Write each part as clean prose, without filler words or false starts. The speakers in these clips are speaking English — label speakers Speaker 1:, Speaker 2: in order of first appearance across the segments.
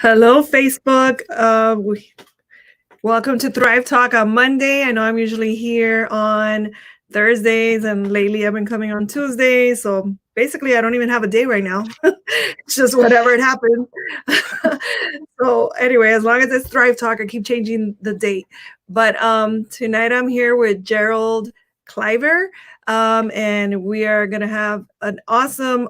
Speaker 1: Hello, Facebook. Welcome to Thrive Talk on Monday. I know I'm usually here on Thursdays, and lately I've been coming on Tuesdays. So basically, I don't even have a day right now. It's just whatever it happens. So anyway, as long as it's Thrive Talk, I keep changing the date. But tonight I'm here with Gerald Cliver, and we are going to have an awesome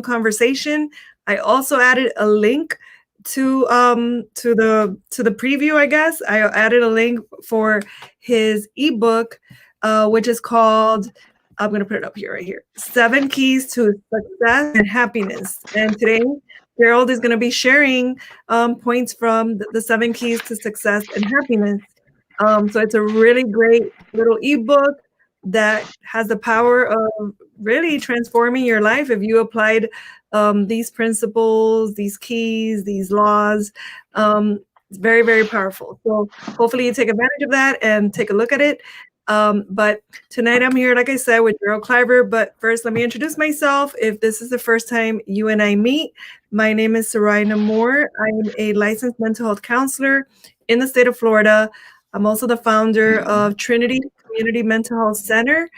Speaker 1: conversation. I also added a link to the preview. I guess I added a link for his ebook, which is called, I'm going to put it up here, right here, 7 Keys to Success and Happiness. And today Gerald is going to be sharing points from the 7 Keys to Success and Happiness. So it's a really great little ebook that has the power of really transforming your life if you applied these principles, these keys, these laws. It's very, very powerful. So hopefully you take advantage of that and take a look at it. But tonight I'm here, like I said, with Gerald Cliver. But first, let me introduce myself. If this is the first time you and I meet, my name is Sarai Nammur. I am a licensed mental health counselor in the state of Florida. I'm also the founder of Trinity Community Mental Health Center,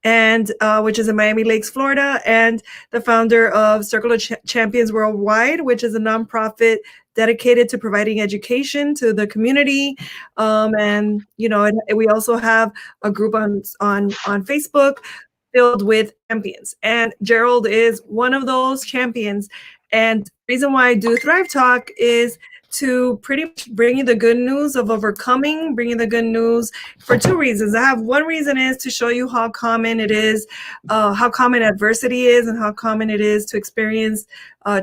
Speaker 1: and which is in Miami Lakes, Florida, and the founder of Circle of Champions Worldwide, which is a nonprofit dedicated to providing education to the community. And we also have a group on Facebook filled with champions, and Gerald is one of those champions. And the reason why I do Thrive Talk is to pretty much bring you the good news of overcoming, bring you the good news for 2 reasons. I have one reason is to show you how common it is, how common adversity is, and how common it is to experience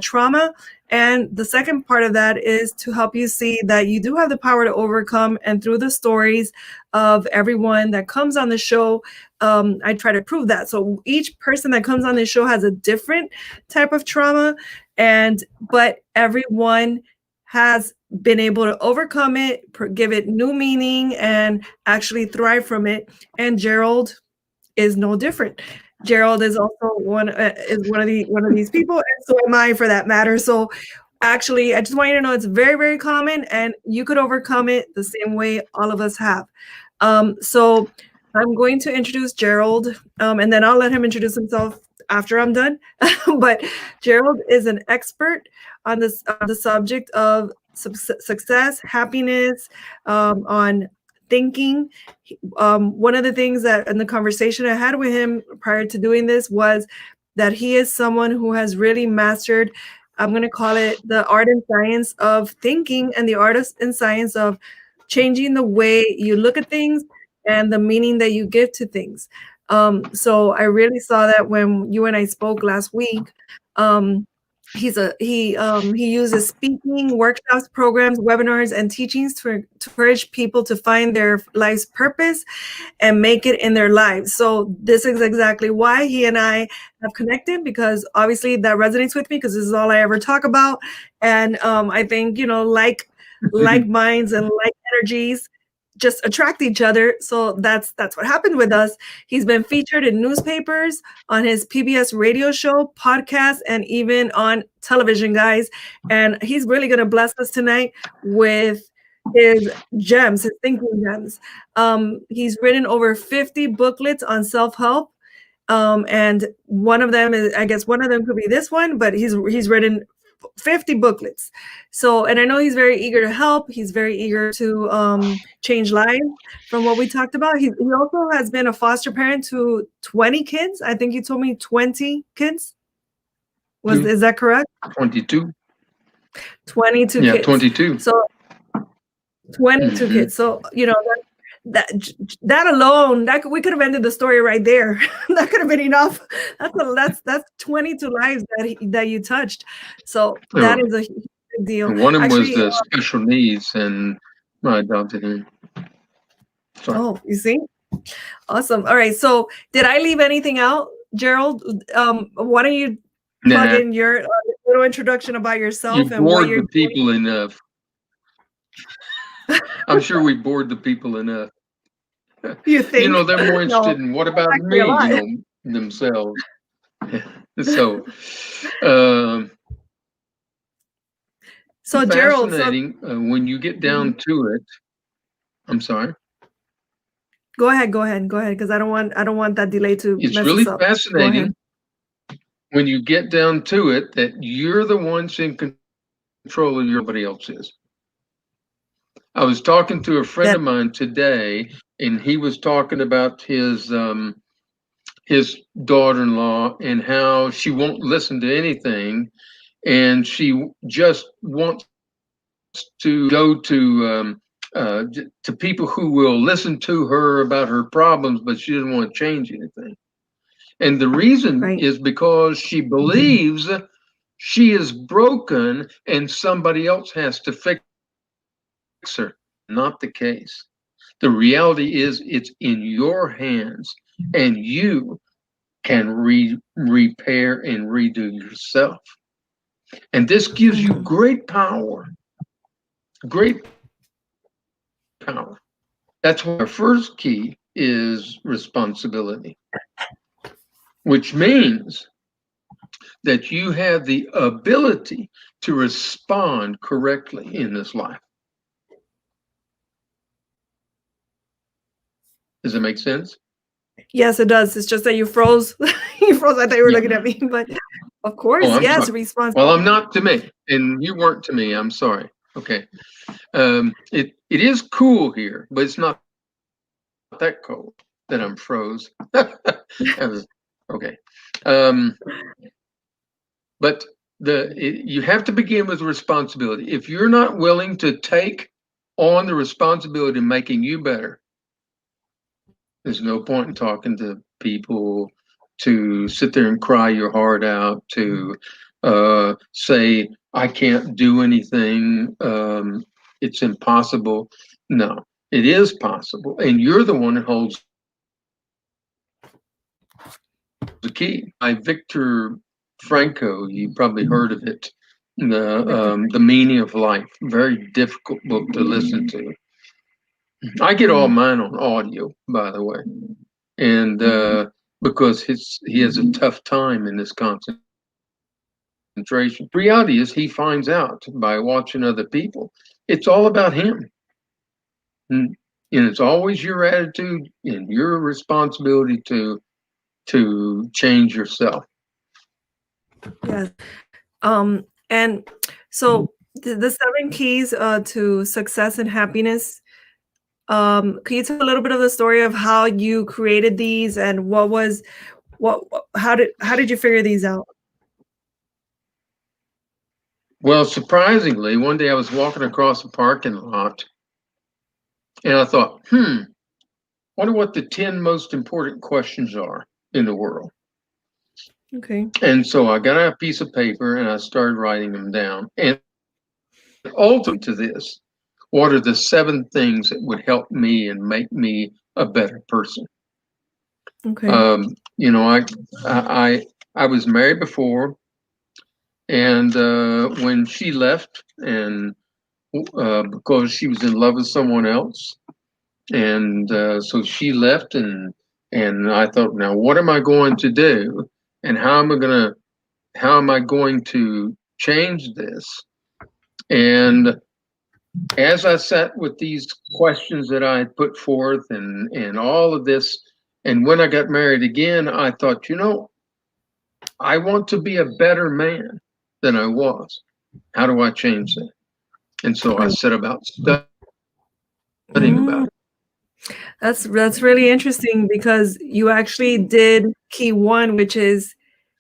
Speaker 1: trauma. And the second part of that is to help you see that you do have the power to overcome. And through the stories of everyone that comes on the show, I try to prove that. So each person that comes on the show has a different type of trauma, but everyone has been able to overcome it, give it new meaning, and actually thrive from it. And Gerald is no different. Gerald is also one of these people, and so am I, for that matter. So actually, I just want you to know it's very, very common, and you could overcome it the same way all of us have. So I'm going to introduce Gerald, and then I'll let him introduce himself after I'm done. But Gerald is an expert on the subject of success, happiness, on thinking. One of the things that in the conversation I had with him prior to doing this was that he is someone who has really mastered, I'm going to call it, the art and science of thinking, and the art and science of changing the way you look at things and the meaning that you give to things. So I really saw that when you and I spoke last week. He uses speaking, workshops, programs, webinars, and teachings to encourage people to find their life's purpose and make it in their lives. So this is exactly why he and I have connected, because obviously that resonates with me, because this is all I ever talk about. And I think, like minds and like energies just attract each other. So that's what happened with us. He's been featured in newspapers, on his PBS radio show, podcast, and even on television, guys. And he's really going to bless us tonight with his gems, his thinking gems. He's written over 50 booklets on self-help. And one of them could be this one, but he's written 50 booklets. So, and I know he's very eager to help. He's very eager to change lives from what we talked about. He also has been a foster parent to 20 kids. I think you told me 20 kids. Is that correct?
Speaker 2: 22.
Speaker 1: 22
Speaker 2: yeah,
Speaker 1: kids.
Speaker 2: 22.
Speaker 1: So 22 kids. So, that alone, we could have ended the story right there. That could have been enough. That's 22 lives that you touched. So that is a huge deal.
Speaker 2: One of them was the special needs, and I adopted him. Sorry.
Speaker 1: Oh, you see? Awesome. All right. So did I leave anything out, Gerald? Why don't you plug in your little introduction about yourself and what you're
Speaker 2: bored the people enough. I'm sure we bored the people enough.
Speaker 1: You think?
Speaker 2: They're more interested in what about me, themselves.
Speaker 1: So Gerald, so
Speaker 2: fascinating when you get down to it. I'm sorry.
Speaker 1: go ahead, because I don't want that delay to
Speaker 2: It's
Speaker 1: mess
Speaker 2: really
Speaker 1: us up. Go
Speaker 2: fascinating
Speaker 1: ahead.
Speaker 2: when you get down to it that you're the ones in control of everybody else is. I was talking to a friend of mine today, and he was talking about his daughter-in-law and how she won't listen to anything, and she just wants to go to people who will listen to her about her problems, but she doesn't want to change anything. And the reason is because she believes she is broken and somebody else has to fix her. Not the case. The reality is it's in your hands, and you can repair and redo yourself. And this gives you great power. Great power. That's why our first key is responsibility, which means that you have the ability to respond correctly in this life. Does it make sense?
Speaker 1: Yes, it does. It's just that you froze. You froze. I thought you were looking at me, but of course, yes, responsibility.
Speaker 2: Well, I'm not to me, and you weren't to me. I'm sorry. Okay. It is cool here, but it's not that cold that I'm froze. Okay. But you have to begin with responsibility. If you're not willing to take on the responsibility of making you better, there's no point in talking to people, to sit there and cry your heart out, to say, I can't do anything, it's impossible. No, it is possible. And you're the one that holds the key. By Viktor Frankl, you probably heard of it. The Meaning of Life. Very difficult book to listen to. I get all mine on audio, by the way, and because he has a tough time in this concentration. The reality is he finds out by watching other people. It's all about him. And it's always your attitude and your responsibility to change yourself.
Speaker 1: Yes. And so the 7 keys to success and happiness. Can you tell a little bit of the story of how you created these and how did you figure these out?
Speaker 2: Well, surprisingly, one day I was walking across a parking lot and I thought, wonder what the 10 most important questions are in the world.
Speaker 1: Okay.
Speaker 2: And so I got out a piece of paper and I started writing them down. And ultimate to this, what are the 7 things that would help me and make me a better person?
Speaker 1: Okay.
Speaker 2: I was married before, and when she left, and because she was in love with someone else, and so she left, and I thought, now what am I going to do, and how am I going to change this? And as I sat with these questions that I had put forth and all of this, and when I got married again, I thought, I want to be a better man than I was. How do I change that? And so I set about studying about it.
Speaker 1: That's really interesting because you actually did key 1, which is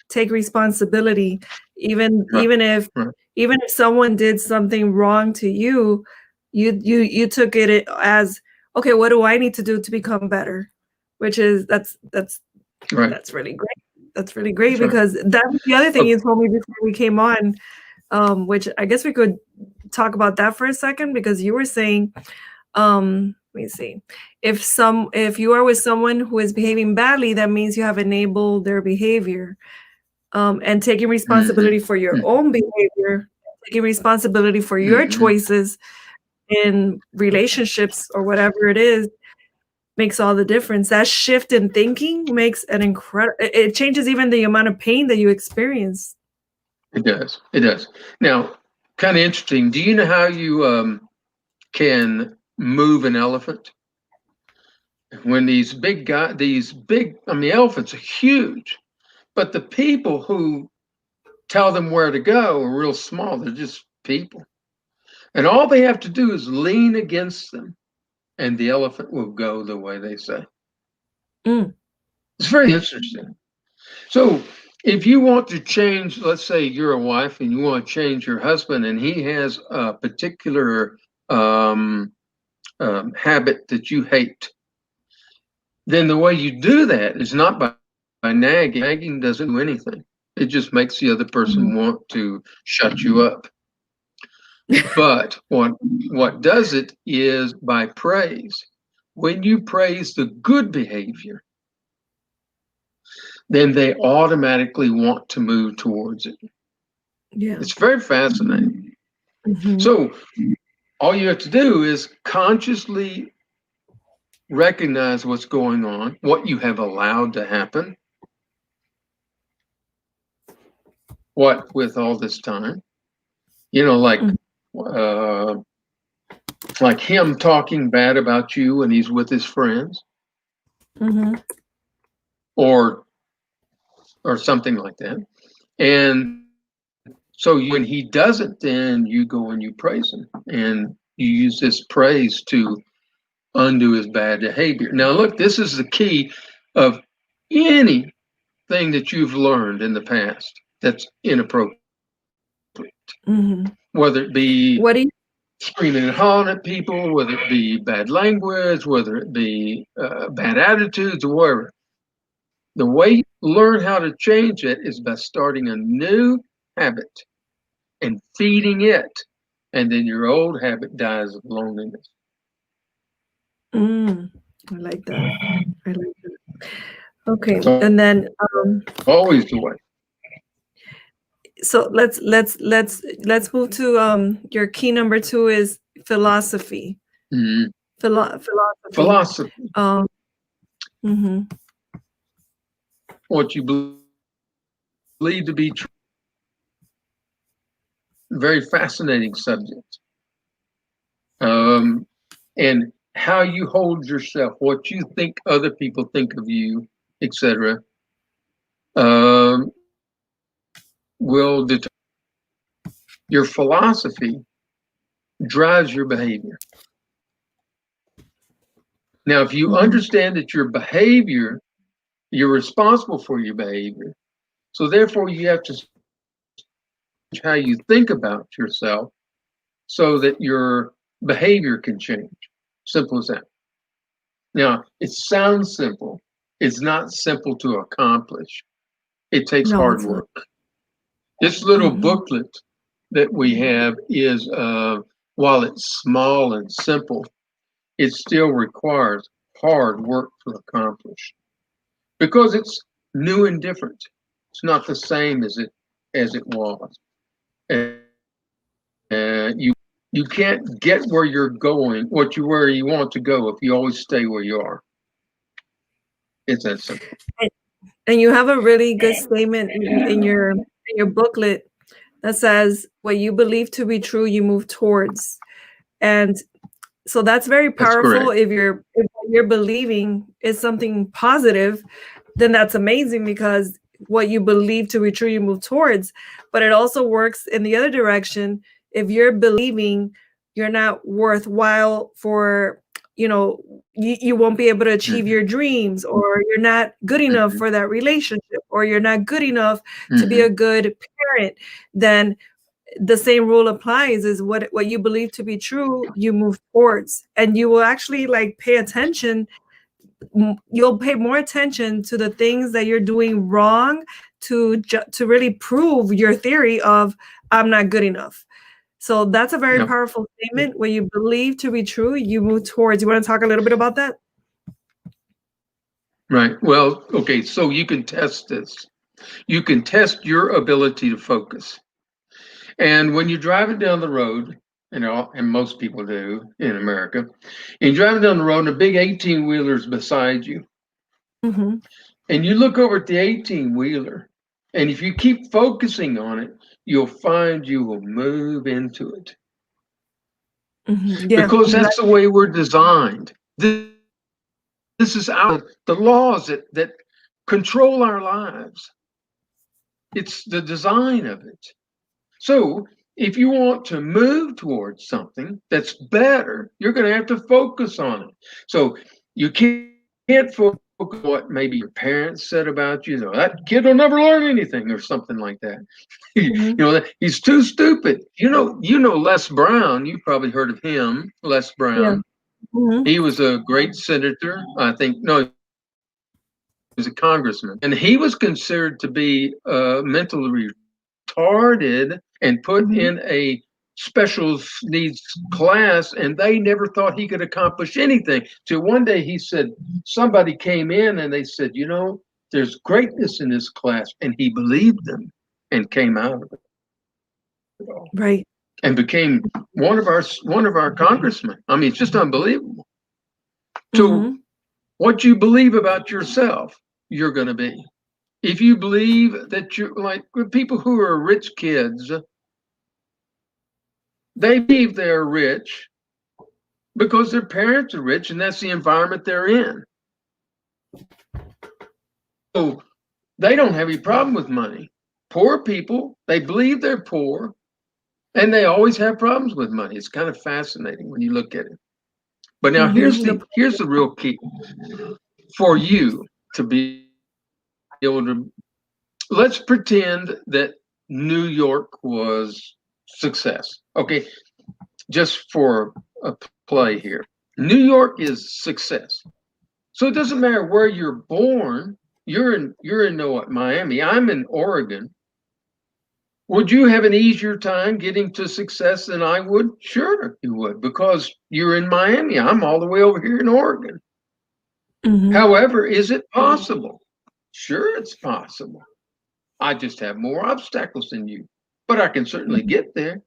Speaker 1: take responsibility. Even if someone did something wrong to you, you took it as, okay, what do I need to do to become better? Which is that's really great. That's really great because that was the other thing you told me before we came on, which I guess we could talk about that for a second, because you were saying, let me see, if you are with someone who is behaving badly, that means you have enabled their behavior. And taking responsibility for your own behavior, taking responsibility for your choices in relationships or whatever it is, makes all the difference. That shift in thinking makes an incredible, it changes even the amount of pain that you experience.
Speaker 2: It does. Now, kind of interesting. Do you know how you can move an elephant? When these big guys, I mean, elephants are huge, but the people who tell them where to go are real small. They're just people. And all they have to do is lean against them, and the elephant will go the way they say.
Speaker 1: Mm.
Speaker 2: It's very interesting. So if you want to change, let's say you're a wife and you want to change your husband, and he has a particular habit that you hate, then the way you do that is not by nagging. Nagging doesn't do anything. It just makes the other person want to shut you up. But what does it is by praise. When you praise the good behavior, then they automatically want to move towards it.
Speaker 1: Yeah.
Speaker 2: It's very fascinating. So all you have to do is consciously recognize what's going on, what you have allowed to happen, what with all this time, like him talking bad about you when he's with his friends, or something like that. And so when he doesn't, then you go and you praise him, and you use this praise to undo his bad behavior. Now, look, this is the key of anything that you've learned in the past that's inappropriate. Whether it be screaming and hollering at people, whether it be bad language, whether it be bad attitudes, or whatever. The way you learn how to change it is by starting a new habit and feeding it, and then your old habit dies of loneliness.
Speaker 1: I like that. Okay, and then
Speaker 2: always the way.
Speaker 1: So let's move to your key number 2 is philosophy.
Speaker 2: Philosophy. What you believe to be true. Very fascinating subject. And how you hold yourself, what you think other people think of you, etc., will determine. Your philosophy drives your behavior. Now, if you understand that your behavior, you're responsible for your behavior, so therefore you have to change how you think about yourself so that your behavior can change. Simple as that. Now, it sounds simple. It's not simple to accomplish. It takes hard work. This little booklet that we have is, while it's small and simple, it still requires hard work to accomplish because it's new and different. It's not the same as it was. And you can't get where you're going, where you want to go, if you always stay where you are. It's that simple.
Speaker 1: And you have a really good statement in your booklet that says, what you believe to be true, you move towards. And so that's very powerful. If what you're believing is something positive, then that's amazing, because what you believe to be true, you move towards. But it also works in the other direction. If you're believing you're not worthwhile for, you won't be able to achieve your dreams, or you're not good enough for that relationship, or you're not good enough to be a good parent, then the same rule applies. Is what you believe to be true, you move towards, and you will actually pay attention. You'll pay more attention to the things that you're doing wrong to really prove your theory of I'm not good enough. So that's a very powerful statement. What you believe to be true, you move towards. You want to talk a little bit about that?
Speaker 2: Right. Well, okay. So you can test this. You can test your ability to focus. And when you're driving down the road, and most people do in America, and you're driving down the road and a big 18-wheeler's beside you. And you look over at the 18-wheeler And if you keep focusing on it, you'll find you will move into it.
Speaker 1: Yeah.
Speaker 2: Because that's the way we're designed. This is the laws that control our lives. It's the design of it. So if you want to move towards something that's better, you're going to have to focus on it. So you can't focus on what maybe your parents said about you. That kid will never learn anything or something like that. He's too stupid. You know Les Brown. You probably heard of him, Les Brown.
Speaker 1: Yeah.
Speaker 2: He was a great senator. I think, no, he was a congressman. And he was considered to be mentally retarded and put in a special needs class, and they never thought he could accomplish anything. So one day he said, somebody came in and they said, there's greatness in this class, and he believed them and came out of it all.
Speaker 1: Right.
Speaker 2: And became one of our congressmen. I mean, it's just unbelievable. So what you believe about yourself, you're going to be. If you believe that you're like people who are rich kids, they believe they're rich because their parents are rich and that's the environment they're in. So they don't have any problem with money. Poor people, they believe they're poor and they always have problems with money. It's kind of fascinating when you look at it. But now here's the real key for you to be able to. Let's pretend that New York was success. Okay, just for a play here. New York is success. So it doesn't matter where you're born. You're in Miami. I'm in Oregon. Would you have an easier time getting to success than I would? Sure, you would, because you're in Miami. I'm all the way over here in Oregon. However, is it possible? Sure, it's possible. I just have more obstacles than you, but I can certainly get there.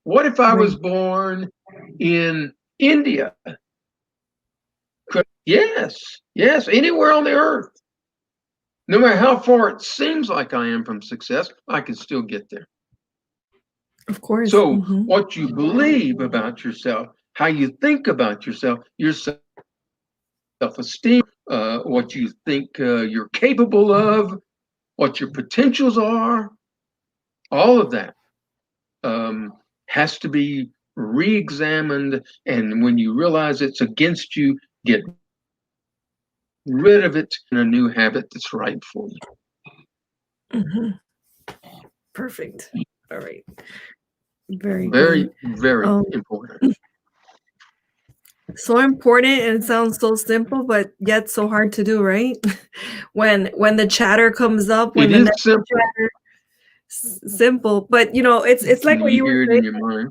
Speaker 2: What if I was born in India? Yes, anywhere on the earth. No matter how far it seems like I am from success, I can still get there.
Speaker 1: Of course.
Speaker 2: So what you believe about yourself, how you think about yourself, your self-esteem, what you think you're capable of, what your potentials are, all of that has to be re-examined. And when you realize it's against you, get rid of it in a new habit that's right for you.
Speaker 1: Perfect. All right. Very
Speaker 2: good. Very important.
Speaker 1: So important, and it sounds so simple, but yet so hard to do, right? when the chatter comes up, when
Speaker 2: it is simple.
Speaker 1: Chatter, simple, but it's like what you were saying.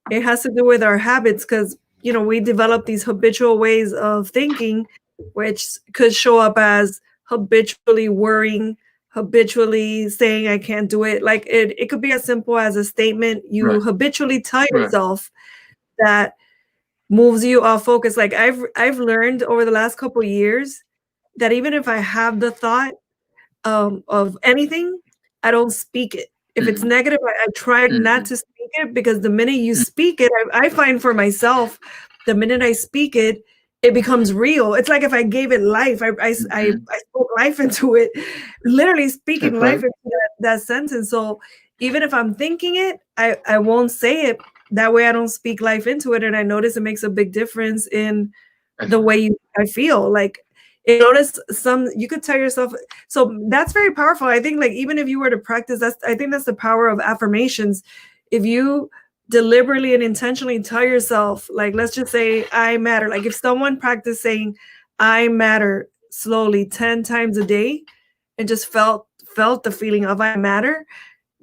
Speaker 1: It has to do with our habits, because we develop these habitual ways of thinking, which could show up as habitually worrying, habitually saying I can't do it. Like it could be as simple as a statement you habitually tell yourself that moves you off focus. Like I've learned over the last couple of years that even if I have the thought of anything, I don't speak it. If it's negative, I try not to speak it, because the minute you speak it, I find for myself, the minute I speak it, it becomes real. It's like if I gave it life, I spoke life into it, literally speaking life into that sentence. So even if I'm thinking it, I won't say it. That way I don't speak life into it. And I notice it makes a big difference in the way I feel. Like, notice you could tell yourself, so that's very powerful. I think, like, even if you were to practice, I think that's the power of affirmations. If you deliberately and intentionally tell yourself, like, let's just say I matter. Like if someone practiced saying I matter slowly 10 times a day and just felt the feeling of I matter,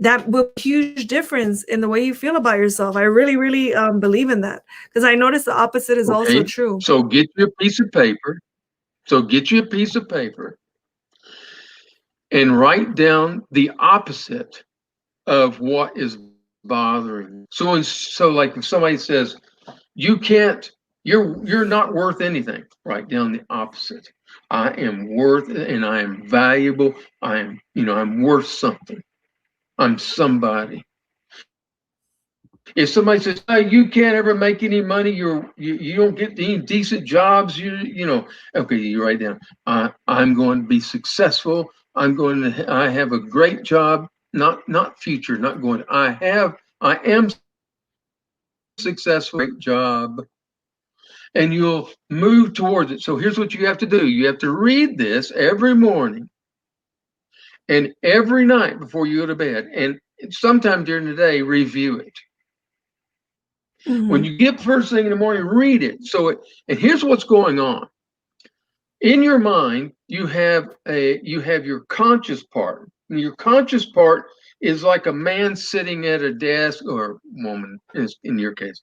Speaker 1: that will be a huge difference in the way you feel about yourself. I really, really believe in that, because I notice the opposite is also true.
Speaker 2: So get you a piece of paper. And write down the opposite of what is bothering you. So like if somebody says you're not worth anything, write down the opposite. I am worth it, and I am valuable. I am, I'm worth something. I'm somebody. If somebody says, oh, you can't ever make any money, you don't get any decent jobs, okay, you write down, I'm going to be successful. I have a great job, not future, not going. I am successful, great job, and you'll move towards it. So here's what you have to do. You have to read this every morning and every night before you go to bed, and sometime during the day, review it. When you get first thing in the morning, read it. And here's what's going on. In your mind, you have your conscious part. And your conscious part is like a man sitting at a desk, or woman in your case,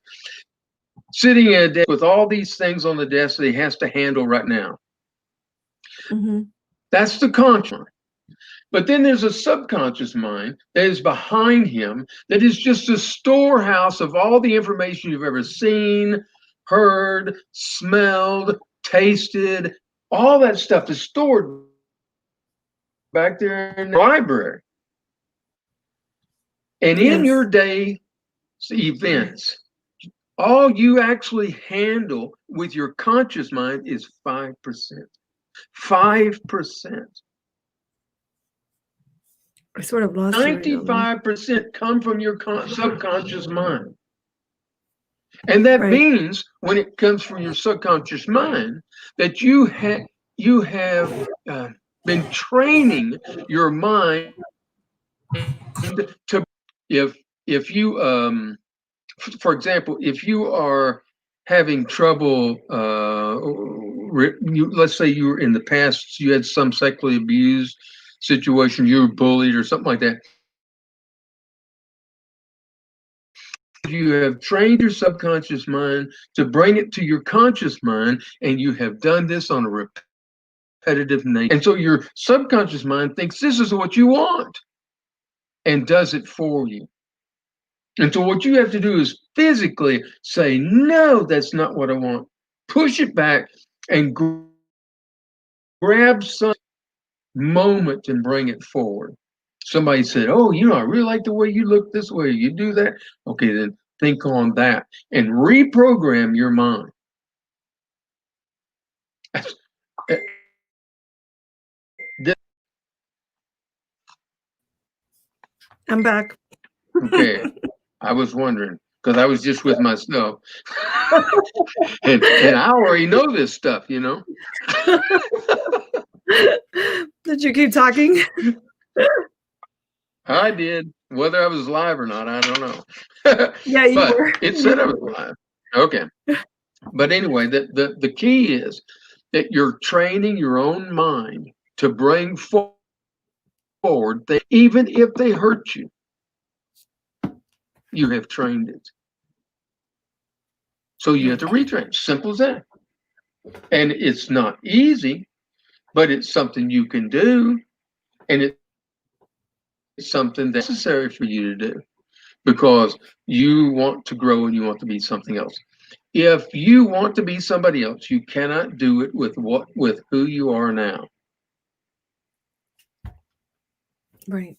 Speaker 2: sitting at a desk with all these things on the desk that he has to handle right now. That's the conscious mind. But then there's a subconscious mind that is behind him, that is just a storehouse of all the information you've ever seen, heard, smelled, tasted. All that stuff is stored back there in the library. And in your day's events, all you actually handle with your conscious mind is 5%. 5%.
Speaker 1: I sort of lost
Speaker 2: 95% come from your subconscious mind. And that means when it comes from your subconscious mind, that you have been training your mind to, if you, for example, if you are having trouble, let's say you were in the past, you had some sexually abused situation, you were bullied or something like that. You have trained your subconscious mind to bring it to your conscious mind, and you have done this on a repetitive nature. And so your subconscious mind thinks this is what you want and does it for you. And so what you have to do is physically say, no, that's not what I want. Push it back and grab some moment and bring it forward. Somebody said, oh, I really like the way you look this way. You do that. Okay, then think on that and reprogram your mind.
Speaker 1: I'm back.
Speaker 2: Okay, I was wondering, because I was just with myself. and I already know this stuff,
Speaker 1: Did you keep talking?
Speaker 2: I did. Whether I was live or not, I don't know.
Speaker 1: Yeah, you were.
Speaker 2: It said I was live. Okay. But anyway, the key is that you're training your own mind to bring forward things, even if they hurt you. You have trained it. So you have to retrain. Simple as that. And it's not easy, but it's something you can do. And it's something that's necessary for you to do because you want to grow and you want to be something else. If you want to be somebody else, you cannot do it with who you are now.
Speaker 1: Right.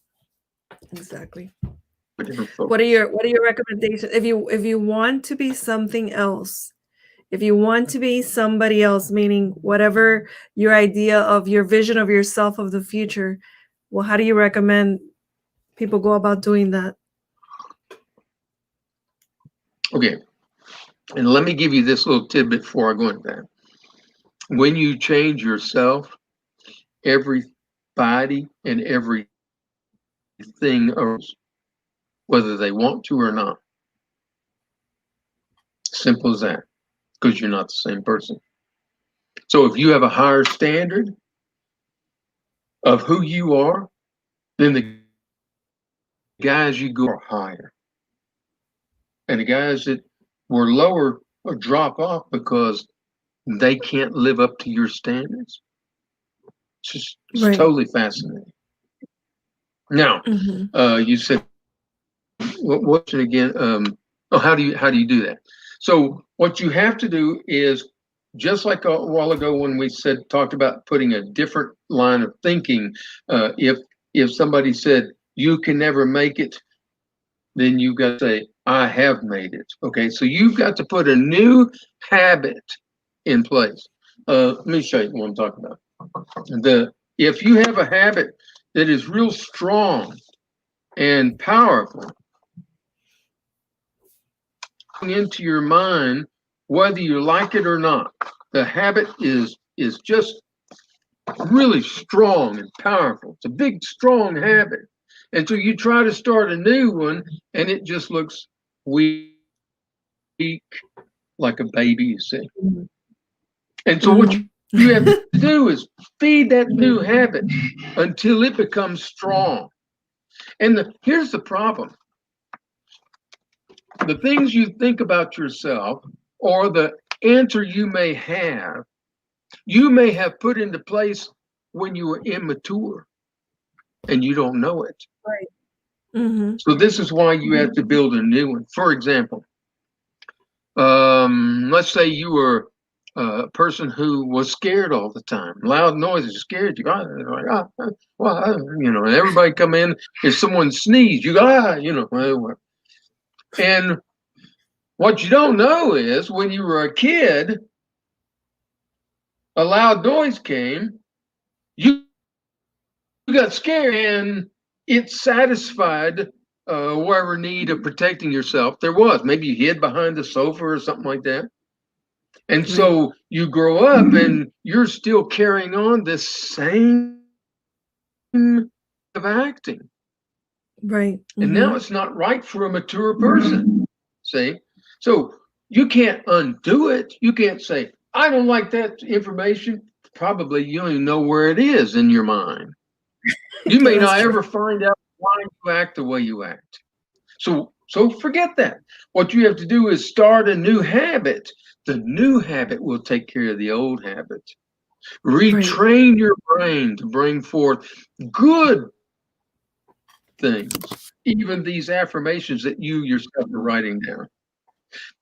Speaker 1: Exactly. What are your recommendations if you want to be something else? If you want to be somebody else, meaning whatever your idea of your vision of yourself of the future, well, how do you recommend people go about doing that?
Speaker 2: Okay. And let me give you this little tidbit before I go into that. When you change yourself, everybody and everything, whether they want to or not. Simple as that, because you're not the same person. So if you have a higher standard of who you are, then the guys you go are higher. And the guys that were lower or drop off because they can't live up to your standards. It's totally fascinating. Now, you said, what's it again? How do you do that? So what you have to do is just like a while ago when we talked about putting a different line of thinking. If somebody said you can never make it, then you've got to say I have made it. Okay, so you've got to put a new habit in place. Let me show you what I'm talking about. If you have a habit that is real strong and powerful into your mind, whether you like it or not, the habit is just really strong and powerful. It's a big, strong habit. And so you try to start a new one, and it just looks weak, like a baby, you see. And so what you have to do is feed that new habit until it becomes strong. And here's the problem. The things you think about yourself, or the answer you may have put into place when you were immature and you don't know it.
Speaker 1: Right. Mm-hmm.
Speaker 2: So this is why you have to build a new one. For example, let's say you were a person who was scared all the time. Loud noises scared you. And everybody come in. If someone sneezed, you go, And what you don't know is when you were a kid, a loud noise came, you got scared, and it satisfied whatever need of protecting yourself there was. Maybe you hid behind the sofa or something like that. And so you grow up and you're still carrying on this same of acting.
Speaker 1: Right.
Speaker 2: And now it's not right for a mature person. See? So you can't undo it. You can't say, I don't like that information. Probably you don't even know where it is in your mind. You may not ever find out why you act the way you act. So forget that. What you have to do is start a new habit. The new habit will take care of the old habit. Retrain your brain to bring forth good things, even these affirmations that you yourself are writing down.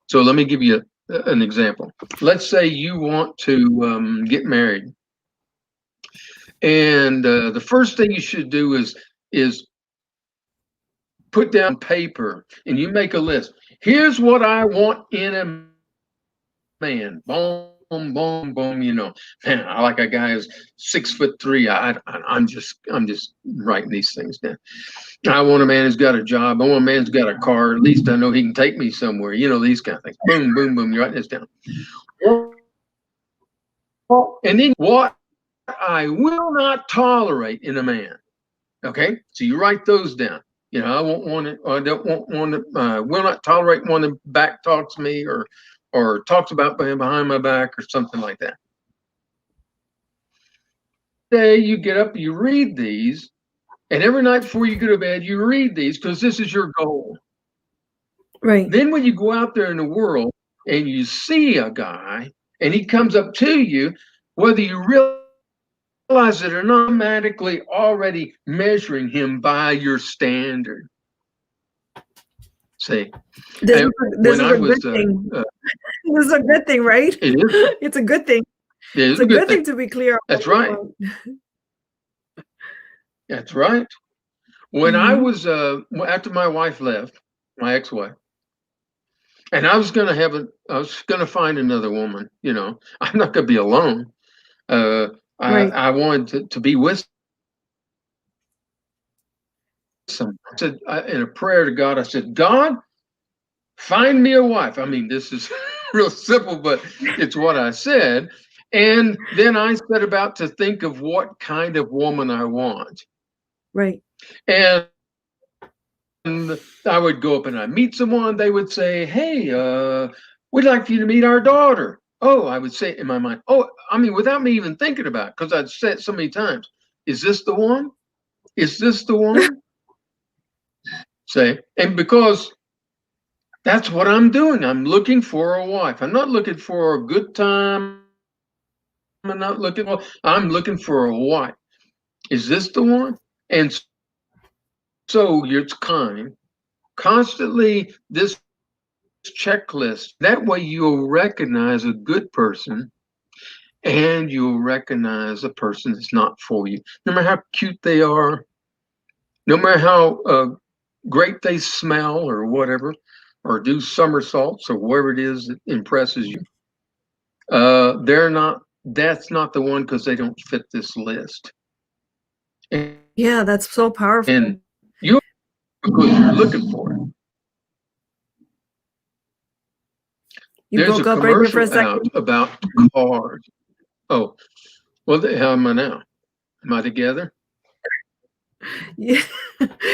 Speaker 2: So let me give you an example. Let's say you want to get married. And the first thing you should do is put down paper, and you make a list. Here's what I want in a man. Boom, boom, boom. Man, I like a guy who's 6'3". I'm just writing these things down. I want a man who's got a job. I want a man who's got a car. At least I know he can take me somewhere. These kind of things. Boom, boom, boom. You write this down. And then what I will not tolerate in a man. Okay, so you write those down. I won't want it. I don't want one that will not tolerate one that back talks me or talks about behind my back or something like that. Day you get up, you read these, and every night before you go to bed, you read these because this is your goal.
Speaker 1: Right.
Speaker 2: Then when you go out there in the world and you see a guy and he comes up to you, whether you realize it or not, automatically already measuring him by your standard. See,
Speaker 1: this is a good thing. This is a good thing, right?
Speaker 2: It is.
Speaker 1: It's a good thing.
Speaker 2: It's
Speaker 1: a good thing to be clear.
Speaker 2: That's right. That's right. When I was after my wife left, my ex-wife, and I was gonna find another woman. I'm not gonna be alone. I wanted to be with someone. I said in a prayer to God, I said, God, find me a wife. I mean, this is real simple, but it's what I said. And then I set about to think of what kind of woman I want.
Speaker 1: Right.
Speaker 2: And I would go up and I'd meet someone. They would say, hey, we'd like for you to meet our daughter. Oh, I would say in my mind, without me even thinking about it, because I'd said it so many times, is this the one? Is this the one? Say, and because that's what I'm doing. I'm looking for a wife. I'm not looking for a good time. I'm looking for a wife. Is this the one? And so it's constantly this checklist. That way you'll recognize a good person and you'll recognize a person that's not for you. No matter how cute they are, no matter how great they smell or whatever, or do somersaults or whatever it is that impresses you, that's not the one, because they don't fit this list. And,
Speaker 1: yeah, that's so powerful.
Speaker 2: And you're looking for it.
Speaker 1: You broke up right there for a second.
Speaker 2: About cars. Oh, well, how am I now? Am I together?
Speaker 1: Yeah.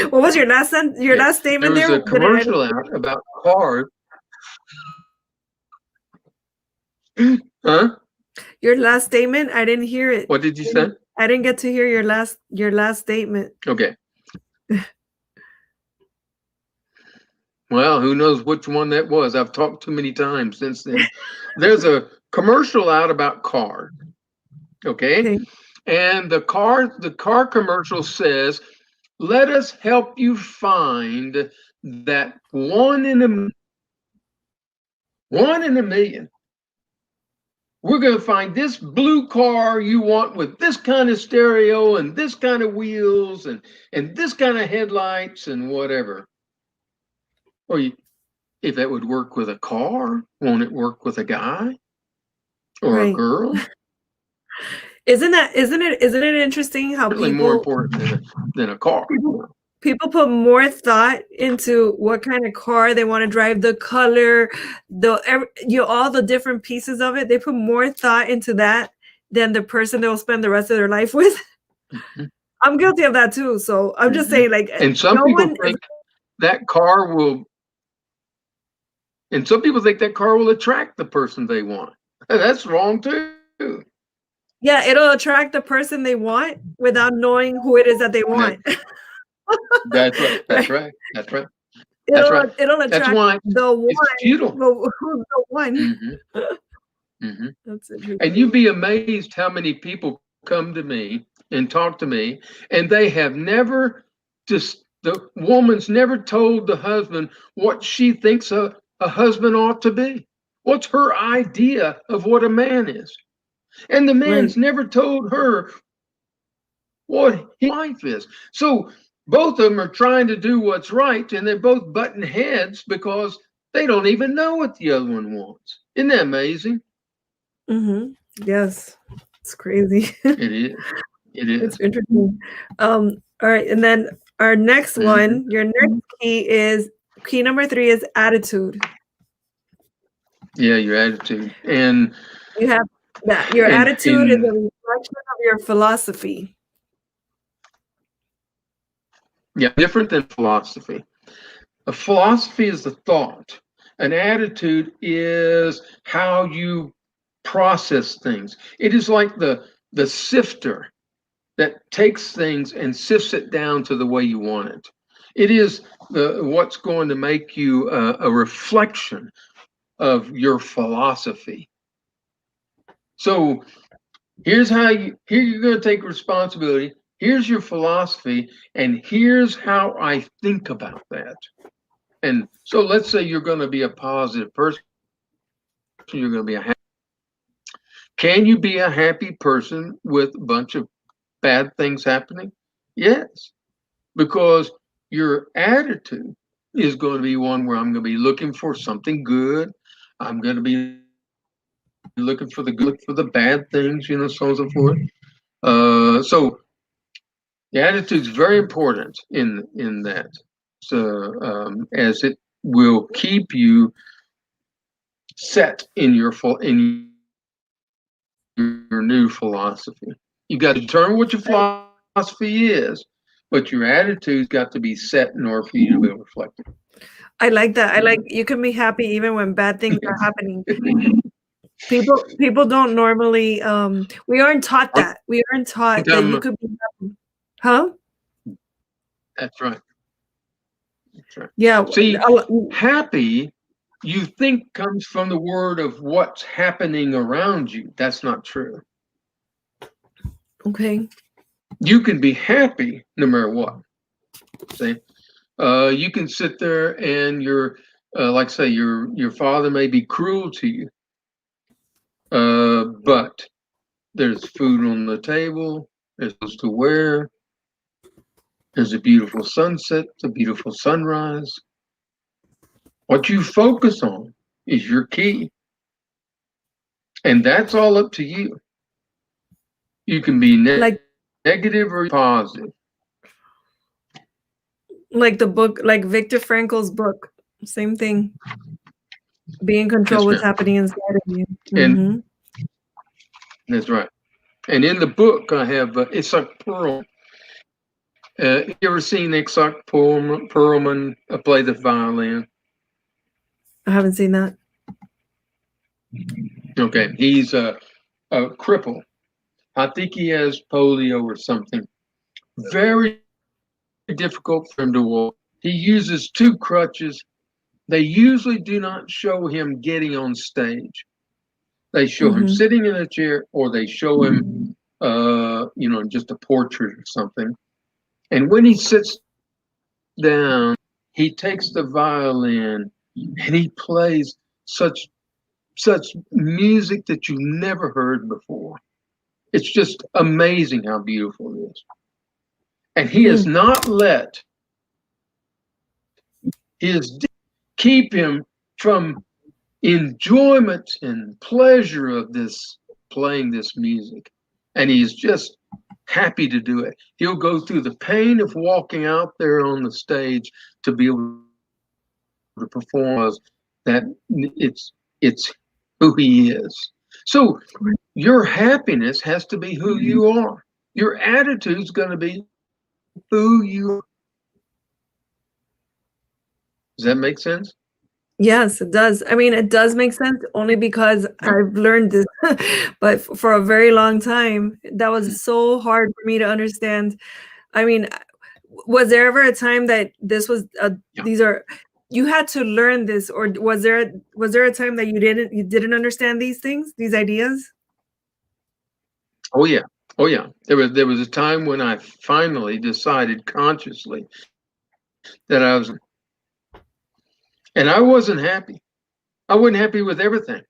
Speaker 1: What was your last last statement there?
Speaker 2: There was a commercial out about cars. Huh?
Speaker 1: Your last statement? I didn't hear it.
Speaker 2: What did you say?
Speaker 1: I didn't get to hear your last statement.
Speaker 2: Okay. Well, who knows which one that was? I've talked too many times since then. There's a commercial out about cars. Okay. And the car commercial says, "Let us help you find that one in a million. We're going to find this blue car you want with this kind of stereo and this kind of wheels and this kind of headlights and whatever." Or if that would work with a car, won't it work with a guy or a girl?
Speaker 1: Isn't it interesting how
Speaker 2: Certainly more important than a car.
Speaker 1: People put more thought into what kind of car they want to drive, the color, all the different pieces of it. They put more thought into that than the person they'll spend the rest of their life with. Mm-hmm. I'm guilty of that too. So I'm just saying, like,
Speaker 2: and some people think that car will attract the person they want. That's wrong too.
Speaker 1: Yeah, it'll attract the person they want without knowing who it is that they want.
Speaker 2: That's right. That's right. That's right.
Speaker 1: It'll attract the one.
Speaker 2: It's futile.
Speaker 1: Who's the one?
Speaker 2: Mm-hmm. Mm-hmm. That's interesting. And you'd be amazed how many people come to me and talk to me, and they have never the woman's never told the husband what she thinks a husband ought to be. What's her idea of what a man is? And the man's never told her what his life is. So both of them are trying to do what's right, and they're both butting heads because they don't even know what the other one wants. Isn't that amazing?
Speaker 1: Mm-hmm. Yes, it's crazy.
Speaker 2: It is. It is.
Speaker 1: It's interesting. All right, and then our next one, your next key number 3 is attitude.
Speaker 2: Yeah, your attitude, and
Speaker 1: you have that. Your attitude is a reflection of your philosophy.
Speaker 2: Yeah, different than philosophy. A philosophy is the thought. An attitude is how you process things. It is like the sifter that takes things and sifts it down to the way you want it. It is what's going to make you a reflection of your philosophy. So here you're going to take responsibility. Here's your philosophy, and here's how I think about that. And so let's say you're going to be a positive person. You're going to be a happy. Can you be a happy person with a bunch of bad things happening? Yes, because your attitude is going to be one where I'm going to be looking for something good. I'm going to be looking for the good, for the bad things, so on and so forth. So the attitude is very important in that. So as it will keep you set in your new philosophy. You got to determine what your philosophy is, but your attitude's got to be set in order for you to be reflected.
Speaker 1: I like that. I like you can be happy even when bad things are happening. People don't normally we aren't taught that. We aren't taught that you could be happy. Huh?
Speaker 2: That's right. That's right.
Speaker 1: Yeah.
Speaker 2: See, happy, you think comes from the word of what's happening around you. That's not true.
Speaker 1: Okay.
Speaker 2: You can be happy no matter what. See, you can sit there and like say your father may be cruel to you, but There's food on the table. There's clothes to wear. There's a beautiful sunset, a beautiful sunrise. What you focus on is your key. And that's all up to you. You can be negative or positive.
Speaker 1: Like the book, like Viktor Frankl's book, same thing. Be in control of what's happening inside of you.
Speaker 2: And that's right. And in the book, I have 𝐒𝐸𝐴𝐸𝐿. You ever seen 𝐒𝐸𝐴𝐸𝐿 play the violin?
Speaker 1: I haven't seen that.
Speaker 2: Okay, he's a cripple. I think he has polio or something. Very difficult for him to walk. He uses 2 crutches. They usually do not show him getting on stage. They show him sitting in a chair, or they show him, just a portrait or something. And when he sits down, he takes the violin and he plays such music that you never heard before. It's just amazing how beautiful it is. And he has not let his keep him from enjoyment and pleasure of this playing this music. And he's just happy to do it. He'll go through the pain of walking out there on the stage to be able to perform that it's who he is. So your happiness has to be who you are. Your attitude's going to be who you are. Does that make sense?
Speaker 1: Yes, it does. I mean, it does make sense only because I've learned this, but for a very long time, that was so hard for me to understand. I mean, was there ever a time that this was you had to learn this, or was there a time that you didn't understand these things, these ideas?
Speaker 2: Oh yeah. There was a time when I finally decided consciously that and I wasn't happy. I wasn't happy with everything.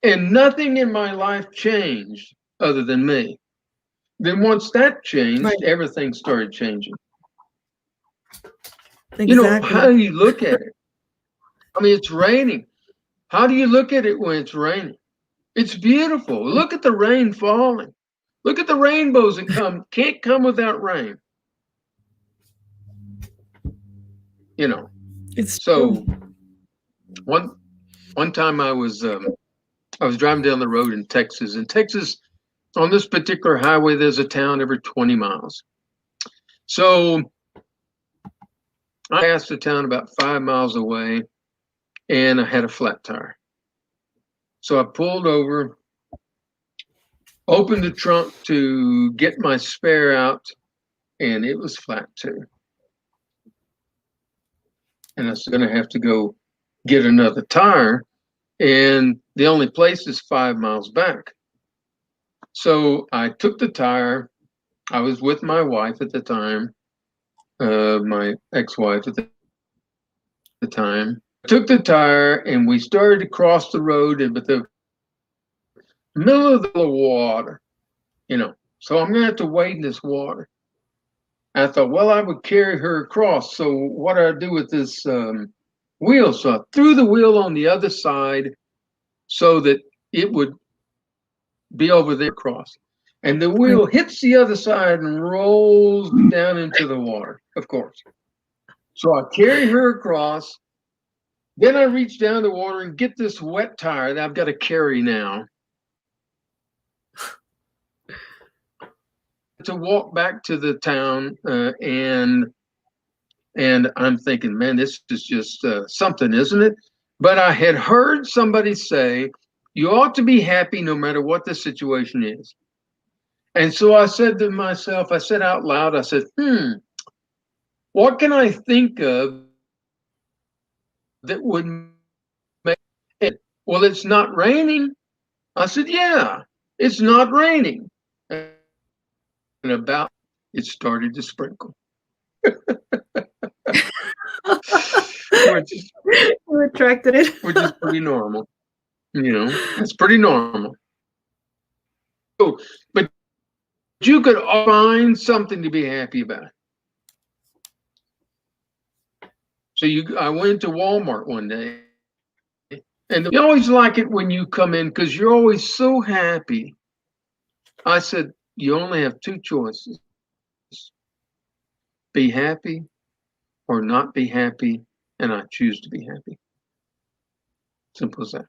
Speaker 2: And nothing in my life changed other than me. Then once that changed, everything started changing.
Speaker 1: Exactly.
Speaker 2: How do you look at it? I mean, it's raining. How do you look at it when it's raining? It's beautiful. Look at the rain falling. Look at the rainbows that can't come without rain.
Speaker 1: It's
Speaker 2: so one time I was driving down the road in Texas. In Texas, on this particular highway, there's a town every 20 miles. So I passed a town about 5 miles away, and I had a flat tire. So I pulled over, opened the trunk to get my spare out, and it was flat too. And I was going to have to go get another tire, and the only place is 5 miles back. So I took the tire. I was with my wife at the time, my ex-wife at the time. I took the tire, and we started to cross the road, but the middle of the water, so I'm going to have to wade in this water. I thought, well, I would carry her across. So what do I do with this wheel? So I threw the wheel on the other side so that it would be over there across. And the wheel hits the other side and rolls down into the water, of course. So I carry her across. Then I reach down the water and get this wet tire that I've got to carry now to walk back to the town, and I'm thinking, man, this is just something, isn't it? But I had heard somebody say, you ought to be happy no matter what the situation is. And so I said to myself, I said out loud, I said, what can I think of that would make it? Well, it's not raining. I said, yeah, it's not raining. And about it started to sprinkle.
Speaker 1: You attracted it.
Speaker 2: Which is pretty normal. It's pretty normal. but you could find something to be happy about. So I went to Walmart one day, and you always like it when you come in because you're always so happy. I said, you only have two choices: be happy or not be happy, and I choose to be happy. Simple as that.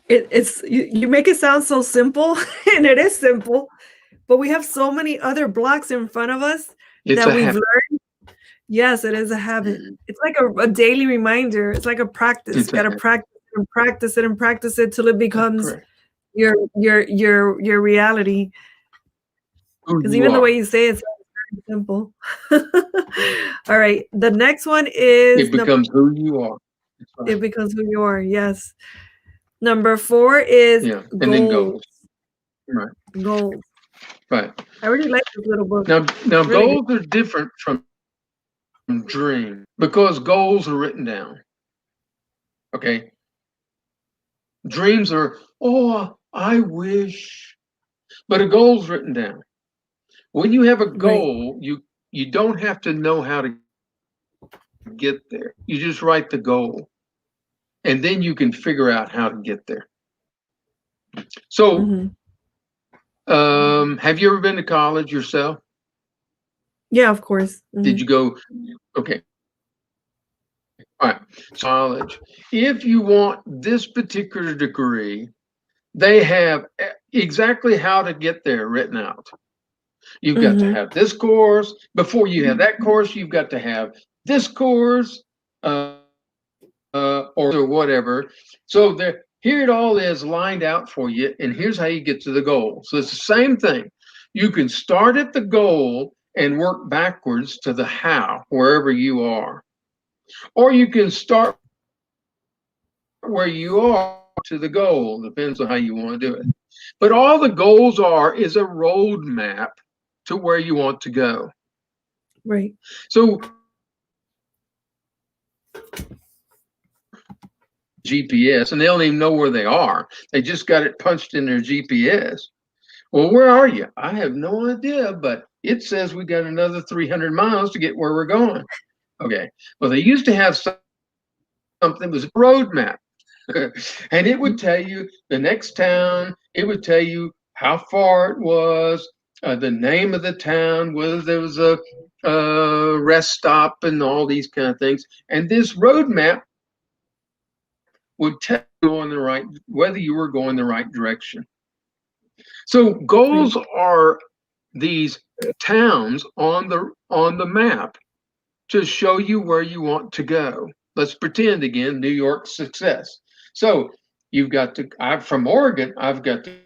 Speaker 1: It's you make it sound so simple, and it is simple, but we have so many other blocks in front of us that we've learned. Yes, it is a habit. It's like a daily reminder. It's like a practice. You got to practice and practice it and practice it till it becomes your reality. Because even the way you say it's very simple. All right, the next one is
Speaker 2: it becomes who you are.
Speaker 1: Right. It becomes who you are. Yes. Number 4 is
Speaker 2: and then goals. Right.
Speaker 1: Goals.
Speaker 2: Right.
Speaker 1: I really like this little book.
Speaker 2: Now
Speaker 1: really
Speaker 2: goals are different from dreams because goals are written down. Okay. Dreams are, oh, I wish, but a goal's written down. When you have a goal, you don't have to know how to get there. You just write the goal, and then you can figure out how to get there. So, have you ever been to college yourself?
Speaker 1: Yeah, of course.
Speaker 2: Did you go? Okay. All right. College. If you want this particular degree, they have exactly how to get there written out. You've got to have this course. Before you have that course, you've got to have this course or whatever. So here it all is lined out for you, and here's how you get to the goal. So it's the same thing. You can start at the goal and work backwards to the how, wherever you are. Or you can start where you are to the goal. Depends on how you want to do it. But all the goals is a roadmap to where you want to go.
Speaker 1: Right.
Speaker 2: So GPS, and they don't even know where they are. They just got it punched in their GPS. Well, where are you? I have no idea, but it says we got another 300 miles to get where we're going. Okay. Well, they used to have something that was a roadmap. And it would tell you the next town, it would tell you how far it was, the name of the town, whether there was a rest stop and all these kind of things. And this roadmap would tell you whether you were going the right direction. So goals are these towns on the map to show you where you want to go. Let's pretend again, New York success. So you've got to, I'm from Oregon, I've got to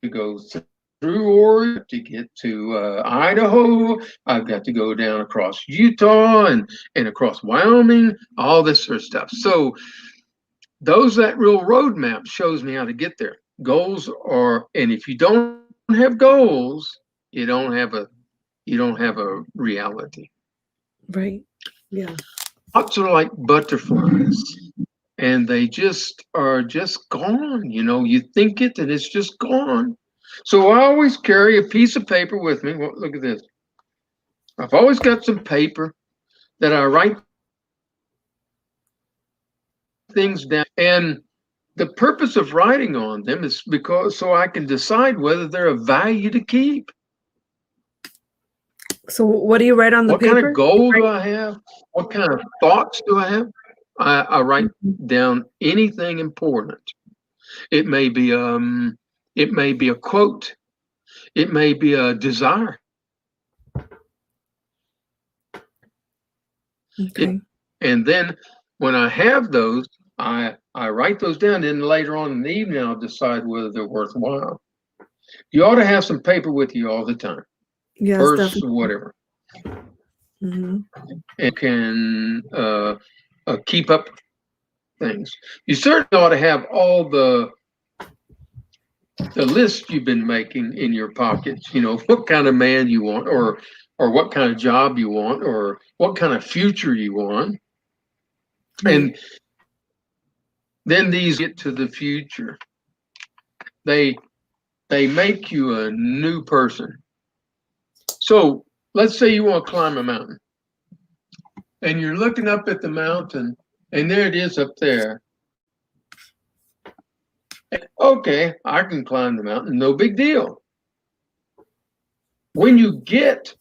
Speaker 2: go through Oregon to get to Idaho. I've got to go down across Utah and across Wyoming, all this sort of stuff. So that real roadmap shows me how to get there. Goals are, and if you don't have goals, you don't have a reality.
Speaker 1: Right. Yeah.
Speaker 2: Thoughts are like butterflies, and they are just gone. You think it and it's just gone. So I always carry a piece of paper with me. Well, look at this. I've always got some paper that I write things down, and the purpose of writing on them is so I can decide whether they're of value to keep.
Speaker 1: So what do you write on the paper?
Speaker 2: What kind of goal do I have? What kind of thoughts do I have? I write down anything important. It may be a quote. It may be a desire.
Speaker 1: Okay.
Speaker 2: And then when I have those, I write those down. And later on in the evening, I'll decide whether they're worthwhile. You ought to have some paper with you all the time.
Speaker 1: Yes,
Speaker 2: Purse,
Speaker 1: definitely.
Speaker 2: whatever. And can keep up things. You certainly ought to have all the list you've been making in your pockets. What kind of man you want, or what kind of job you want, or what kind of future you want. And then these get to the future. They They make you a new person. So let's say you want to climb a mountain and you're looking up at the mountain and there it is up there. Okay, I can climb the mountain, no big deal. When you get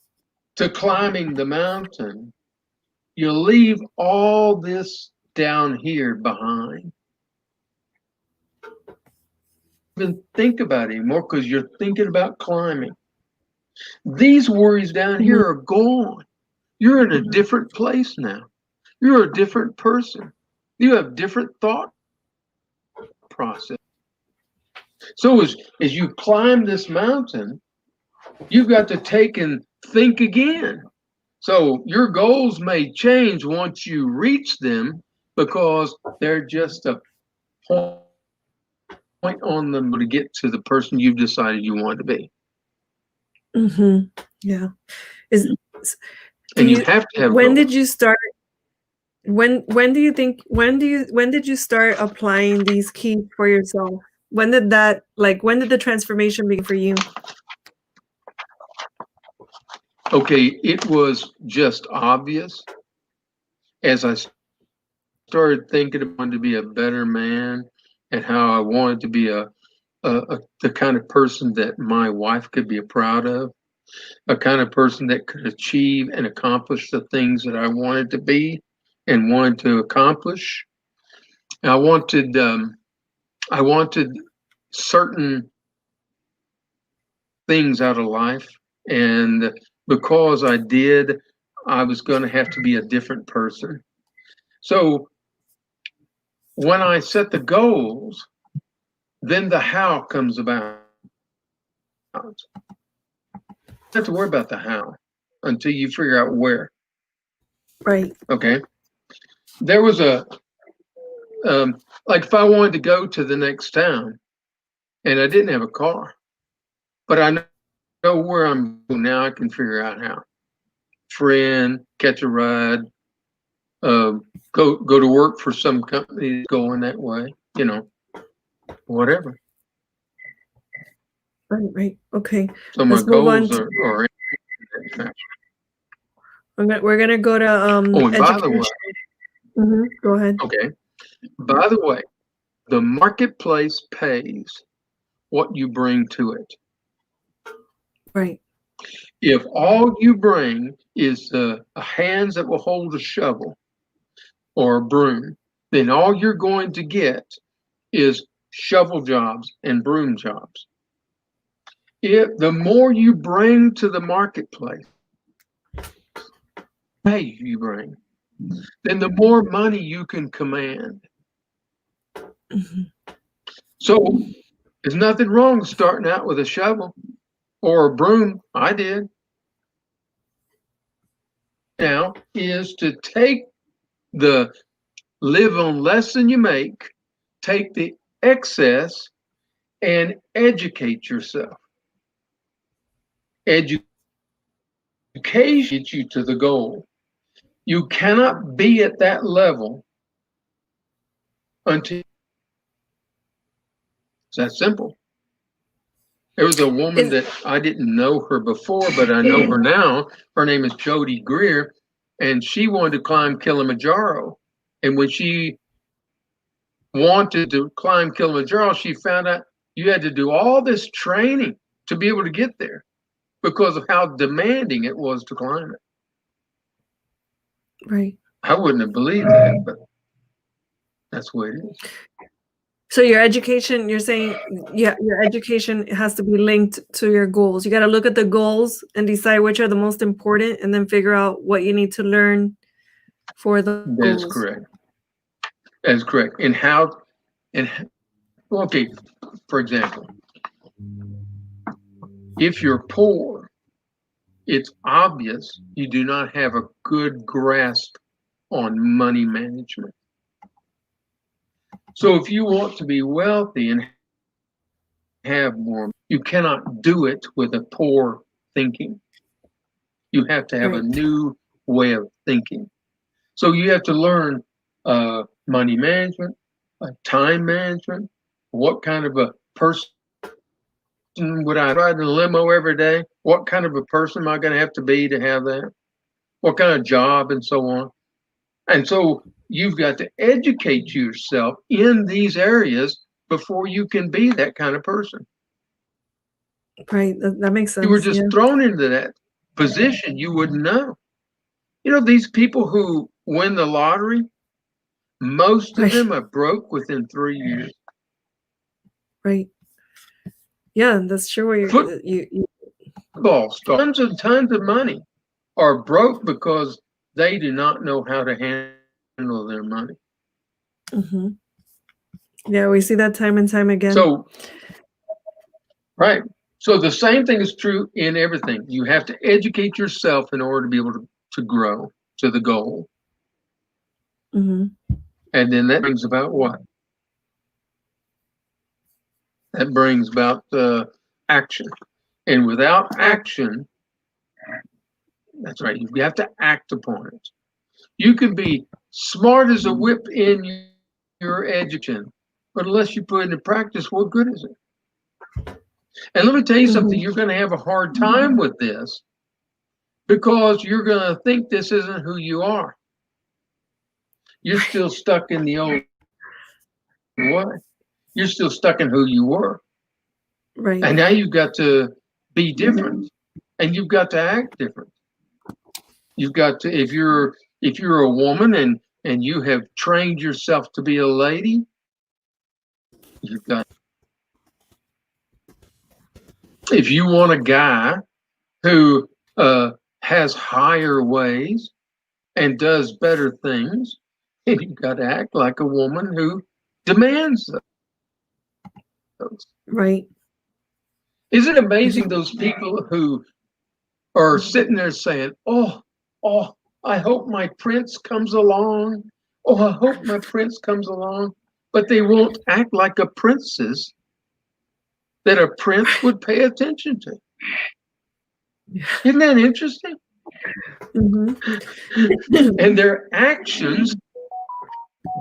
Speaker 2: to climbing the mountain, you leave all this down here behind. Even think about it anymore because you're thinking about climbing. These worries down here are gone. You're in a different place now. You're a different person. You have different thought process. So as you climb this mountain, you've got to take and think again. So your goals may change once you reach them because they're just a point on them to get to the person you've decided you want to be.
Speaker 1: Yeah.
Speaker 2: And you have to have
Speaker 1: when
Speaker 2: goals.
Speaker 1: did you start? When did you start applying these keys for yourself? When did the transformation begin for you?
Speaker 2: Okay, it was just obvious as I started thinking I wanted to be a better man and how I wanted to be the kind of person that my wife could be proud of, a kind of person that could achieve and accomplish the things that I wanted to be and wanted to accomplish. I wanted certain things out of life, and because I did, I was going to have to be a different person. So when I set the goals, then the how comes about. You don't have to worry about the how until you figure out where.
Speaker 1: Right.
Speaker 2: Okay. There was like if I wanted to go to the next town and I didn't have a car, but I know where I'm going now, I can figure out how. Friend, catch a ride, go to work for some company going that way, whatever.
Speaker 1: Right. Okay.
Speaker 2: So my goals are
Speaker 1: we're gonna go to
Speaker 2: and by the way,
Speaker 1: go ahead.
Speaker 2: Okay. By the way, the marketplace pays what you bring to it.
Speaker 1: Right.
Speaker 2: If all you bring is hands that will hold a shovel or a broom, then all you're going to get is shovel jobs and broom jobs. The more you bring to the marketplace, pay you bring, then the more money you can command. So there's nothing wrong starting out with a shovel or a broom. I did. Now is to take live on less than you make, take the excess and educate yourself. Education gets you to the goal. You cannot be at that level until it's that simple. There was a woman that I didn't know her before, but I know her now. Her name is Jody Greer, and she wanted to climb Kilimanjaro. And when she wanted to climb Kilimanjaro, she found out you had to do all this training to be able to get there because of how demanding it was to climb it.
Speaker 1: Right.
Speaker 2: I wouldn't have believed that, but that's the way it is.
Speaker 1: So your education, you're saying, yeah, your education has to be linked to your goals. You got to look at the goals and decide which are the most important and then figure out what you need to learn for the goals.
Speaker 2: That is correct. That is correct. Okay, for example, if you're poor, it's obvious you do not have a good grasp on money management. So if you want to be wealthy and have more, you cannot do it with a poor thinking. You have to have a new way of thinking. So you have to learn money management, time management, what kind of a person would I ride in a limo every day? What kind of a person am I going to have that? What kind of job and so on? And so you've got to educate yourself in these areas before you can be that kind of person.
Speaker 1: Right. That makes sense.
Speaker 2: You were just thrown into that position, you wouldn't know. You know, these people who win the lottery, most of them are broke within 3 years.
Speaker 1: Right. Yeah, that's true.
Speaker 2: Football stars, tons and tons of money, are broke because they do not know how to handle their money.
Speaker 1: Mm-hmm. Yeah, we see that time and time again.
Speaker 2: So, right. So the same thing is true in everything. You have to educate yourself in order to be able to grow to the goal.
Speaker 1: Mm-hmm.
Speaker 2: And then that brings about what? That brings about action. And without action, that's right, you have to act upon it. You can be smart as a whip in your education, but unless you put it into practice, what good is it? And let me tell you something, you're going to have a hard time with this because you're going to think this isn't who you are. You're still stuck in the old way. You're still stuck in who you were.
Speaker 1: Right.
Speaker 2: And now you've got to be different and you've got to act different. You've got to, if you're a woman and you have trained yourself to be a lady, you've got, if you want a guy who has higher ways and does better things, you've got to act like a woman who demands those.
Speaker 1: Right.
Speaker 2: Isn't it amazing those people who are sitting there saying, oh, I hope my prince comes along. Oh, I hope my prince comes along. But they won't act like a princess that a prince would pay attention to. Isn't that interesting?
Speaker 1: Mm-hmm.
Speaker 2: And their actions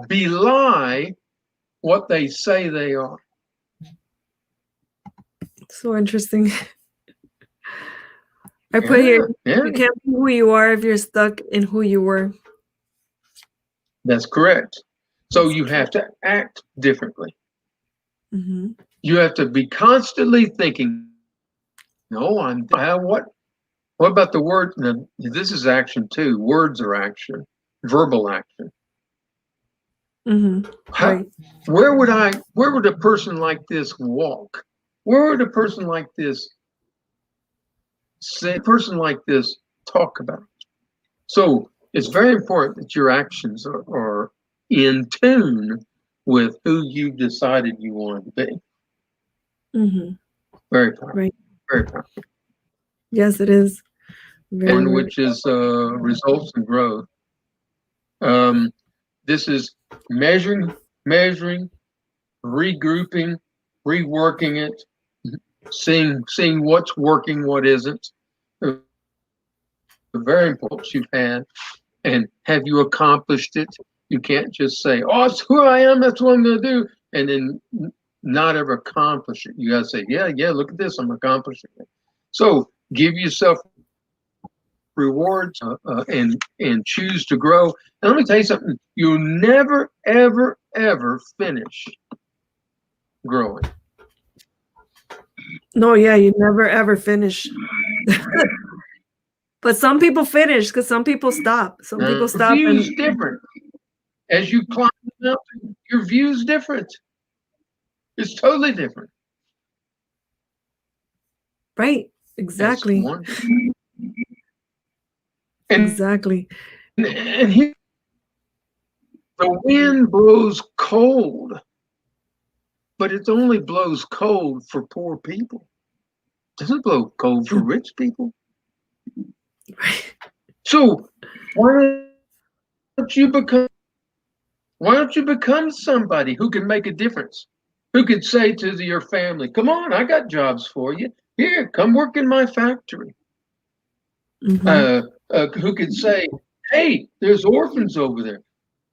Speaker 2: belie what they say they are.
Speaker 1: So interesting. I put here, you can't be who you are if you're stuck in who you were.
Speaker 2: That's correct. So you have to act differently.
Speaker 1: Mm-hmm.
Speaker 2: You have to be constantly thinking, no, what about the word? Now, this is action too. Words are action, verbal action.
Speaker 1: Mm-hmm. Right.
Speaker 2: Where would a person like this walk? Where would a person like this say, a person like this talk about? So it's very important that your actions are in tune with who you decided you wanted to be.
Speaker 1: Mm-hmm.
Speaker 2: Very powerful.
Speaker 1: Right.
Speaker 2: Very powerful.
Speaker 1: Yes, it is.
Speaker 2: And which is results and growth. This is measuring, regrouping, reworking it, seeing what's working, what isn't. Very important you've had. And have you accomplished it? You can't just say, oh, it's who I am, that's what I'm going to do, and then not ever accomplish it. You got to say, yeah, look at this, I'm accomplishing it. So give yourself rewards and choose to grow. And let me tell you something, you'll never, ever, ever finish growing.
Speaker 1: No, yeah, you never, ever finish. But some people finish because some people stop. Some people stop.
Speaker 2: Your view's different. As you climb the mountain, your view's different. It's totally different.
Speaker 1: Right. Exactly. Exactly.
Speaker 2: And here, the wind blows cold, but it only blows cold for poor people. It doesn't blow cold for rich people.
Speaker 1: Right.
Speaker 2: So why don't you become somebody who can make a difference? Who could say to your family, come on, I got jobs for you. Here, come work in my factory.
Speaker 1: Mm-hmm.
Speaker 2: Who could say, hey, there's orphans over there.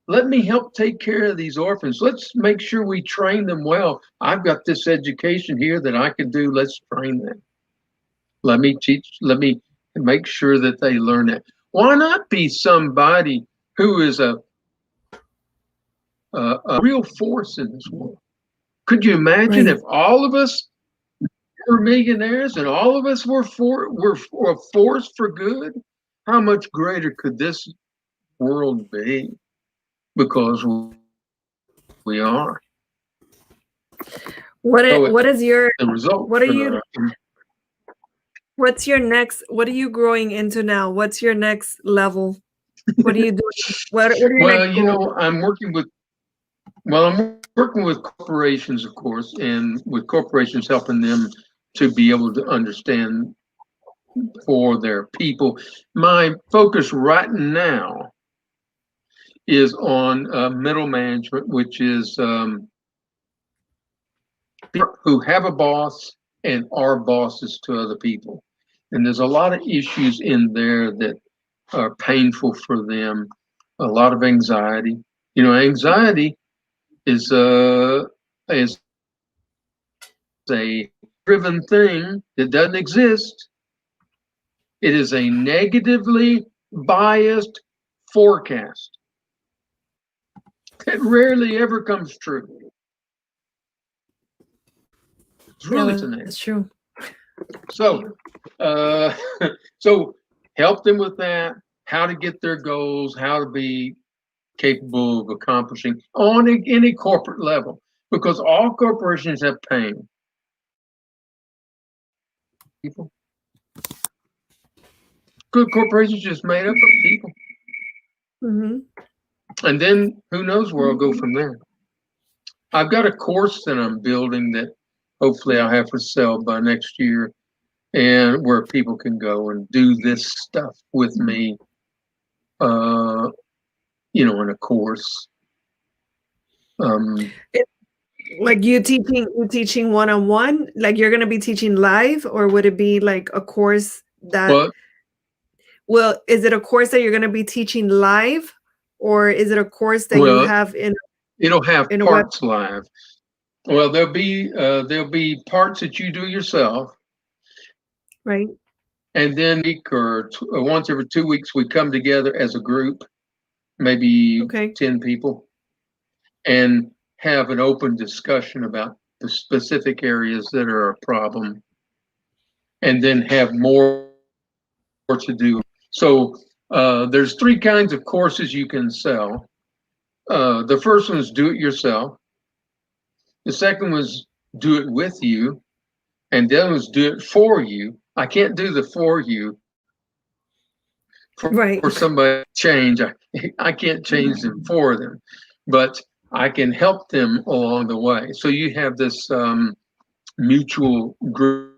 Speaker 2: let me help take care of these orphans. Let's make sure we train them well. I've got this education here that I can do. Let's train them. Let me teach, let me make sure that they learn it. Why not be somebody who is a real force in this world? Could you imagine if all of us were millionaires and all of us were a force for good? How much greater could this world be? Because we are.
Speaker 1: What is your
Speaker 2: the result?
Speaker 1: What are you? What's your next? What are you growing into now? What's your next level? What are you doing? What are your
Speaker 2: well,
Speaker 1: next
Speaker 2: you
Speaker 1: goals?
Speaker 2: know, I'm working with corporations, of course, and with corporations helping them to be able to understand for their people. My focus right now is on middle management, which is people who have a boss and are bosses to other people. And there's a lot of issues in there that are painful for them, a lot of anxiety. You know, anxiety is a driven thing that doesn't exist. It is a negatively biased forecast. It rarely ever comes true. It's really
Speaker 1: That's true.
Speaker 2: So, so help them with that, how to get their goals, how to be capable of accomplishing on any corporate level, because all corporations have pain. People. Good corporations just made up of people.
Speaker 1: Mm-hmm.
Speaker 2: And then who knows where I'll go from there. I've got a course that I'm building that hopefully I'll have for sale by next year, and where people can go and do this stuff with me, you know, in a course.
Speaker 1: Like you teaching one-on-one, like you're going to be teaching live, or would it be like a course that, well, is it a course that you're going to be teaching live, or is it a course that you have in,
Speaker 2: it'll have parts live. Well, there'll be parts that you do yourself.
Speaker 1: Right.
Speaker 2: And then a week or once every 2 weeks, we come together as a group, maybe 10 people, and have an open discussion about the specific areas that are a problem, and then have more to do. So there's 3 kinds of courses you can sell. The first one is do it yourself. The second was do it with you. And the other was do it for you. I can't do the for you for somebody to change. I can't change them for them, but I can help them along the way. So you have this mutual group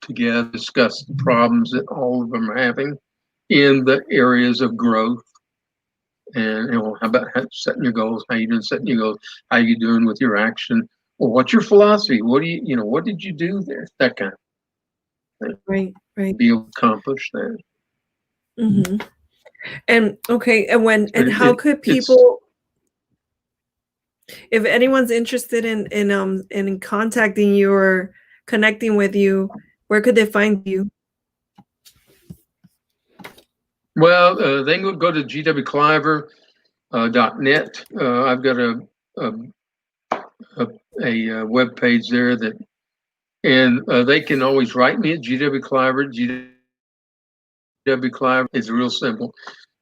Speaker 2: together, discuss the problems that all of them are having in the areas of growth. And you know, how about setting your goals? How you doing setting your goals? How you doing with your action? Well, what's your philosophy? What do you know? What did you do there? That kind of thing.
Speaker 1: Right.
Speaker 2: Be able to accomplish that.
Speaker 1: Mm-hmm. And and how could people, if anyone's interested in contacting you or connecting with you, where could they find you?
Speaker 2: Well, they can go to 𝐒𝐲𝐿iver.net. I've got a web page there that, and they can always write me at 𝐒𝐲𝐿iver. 𝐒𝐲𝐿iver is real simple.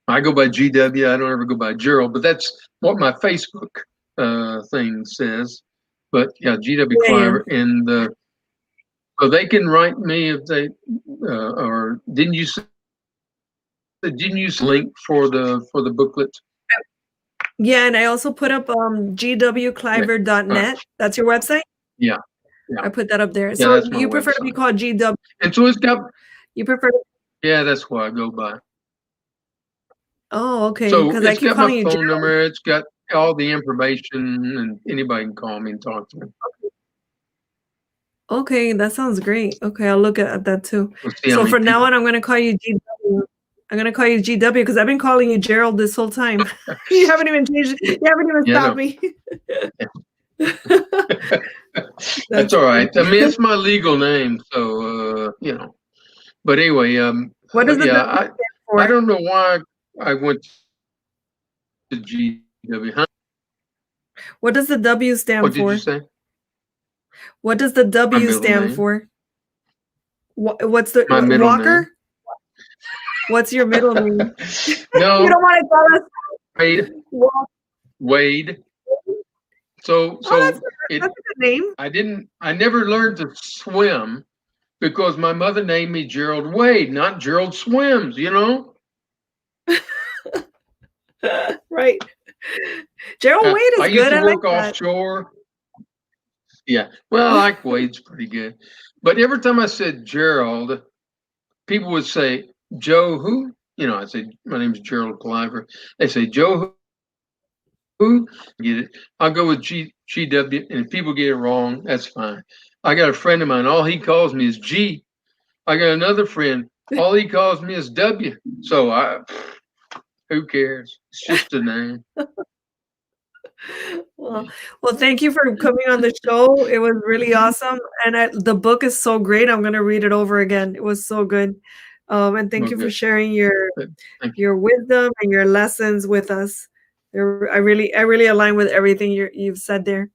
Speaker 2: I go by GW. I don't ever go by Gerald, but that's what my Facebook thing says. But yeah, 𝐒𝐲𝐿iver, and so they can write me if they or didn't you link for the booklet?
Speaker 1: Yeah, and I also put up 𝐒𝐲𝐿iver.net. That's your website?
Speaker 2: Yeah.
Speaker 1: I put that up there. So you prefer to be called GW?
Speaker 2: And so it's got.
Speaker 1: You prefer?
Speaker 2: Yeah, that's what I go by.
Speaker 1: Oh, okay.
Speaker 2: So
Speaker 1: because I keep calling you
Speaker 2: my phone
Speaker 1: Gerald.
Speaker 2: number. It's got all the information, and anybody can call me and talk to me.
Speaker 1: Okay, that sounds great. Okay, I'll look at that too. So from now on, I'm going to call you GW. I'm gonna call you GW because I've been calling you Gerald this whole time. You haven't even changed. You haven't even stopped me.
Speaker 2: That's all right. I mean, it's my legal name, so you know. But anyway,
Speaker 1: What does the
Speaker 2: yeah,
Speaker 1: W stand for?
Speaker 2: I don't know why I went to GW. Huh?
Speaker 1: What does the W stand
Speaker 2: What
Speaker 1: for?
Speaker 2: did you say?
Speaker 1: What does the W stand
Speaker 2: name.
Speaker 1: for? What's the
Speaker 2: My middle
Speaker 1: Walker?
Speaker 2: name.
Speaker 1: What's your middle name?
Speaker 2: No.
Speaker 1: You don't want to tell us.
Speaker 2: Wade. Wade. So
Speaker 1: that's a good name.
Speaker 2: I never learned to swim because my mother named me Gerald Wade, not Gerald Swims, you know?
Speaker 1: Right. Gerald Wade is good.
Speaker 2: I used to work
Speaker 1: like
Speaker 2: offshore. Yeah. Well, I like Wade's pretty good. But every time I said Gerald, people would say, Joe who? You know, I say, my name is Gerald Cliver. They say, Joe who? Get it. I'll go with GW, and if people get it wrong, that's fine. I got a friend of mine, all he calls me is G. I got another friend, all he calls me is W. So who cares? It's just a name.
Speaker 1: Well, thank you for coming on the show. It was really awesome. And the book is so great. I'm going to read it over again. It was so good. And thank you for sharing your wisdom and your lessons with us. I really align with everything you've said there.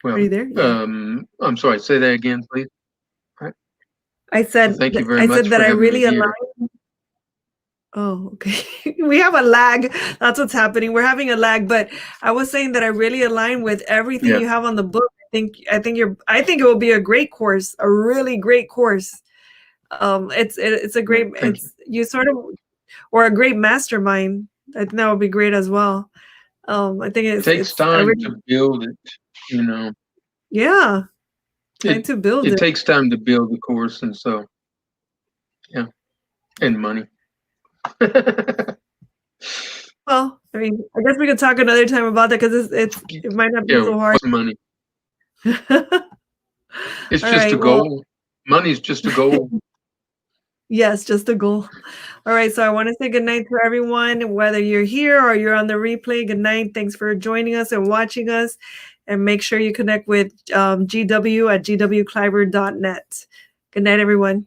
Speaker 2: Well,
Speaker 1: are you there? Yeah.
Speaker 2: I'm sorry. Say that again, please.
Speaker 1: I said,
Speaker 2: thank you very much.
Speaker 1: I said that I really align. Oh, okay. We have a lag. That's what's happening. We're having a lag, but I was saying that I really align with everything you have on the book. I think it will be a great course, a really great course. It's a great, you sort of, or a great mastermind. I think that would be great as well. I think it
Speaker 2: takes time to build it, you know.
Speaker 1: Yeah. Time to build it.
Speaker 2: It takes time to build the course, and so, yeah, and money.
Speaker 1: Well, I mean, I guess we could talk another time about that because it might not be so hard.
Speaker 2: Money. It's just a goal. Money's just a goal.
Speaker 1: Yes, just a goal. All right, so I want to say good night to everyone, whether you're here or you're on the replay. Good night. Thanks for joining us and watching us. And make sure you connect with GW at gwcliver.net. Good night, everyone.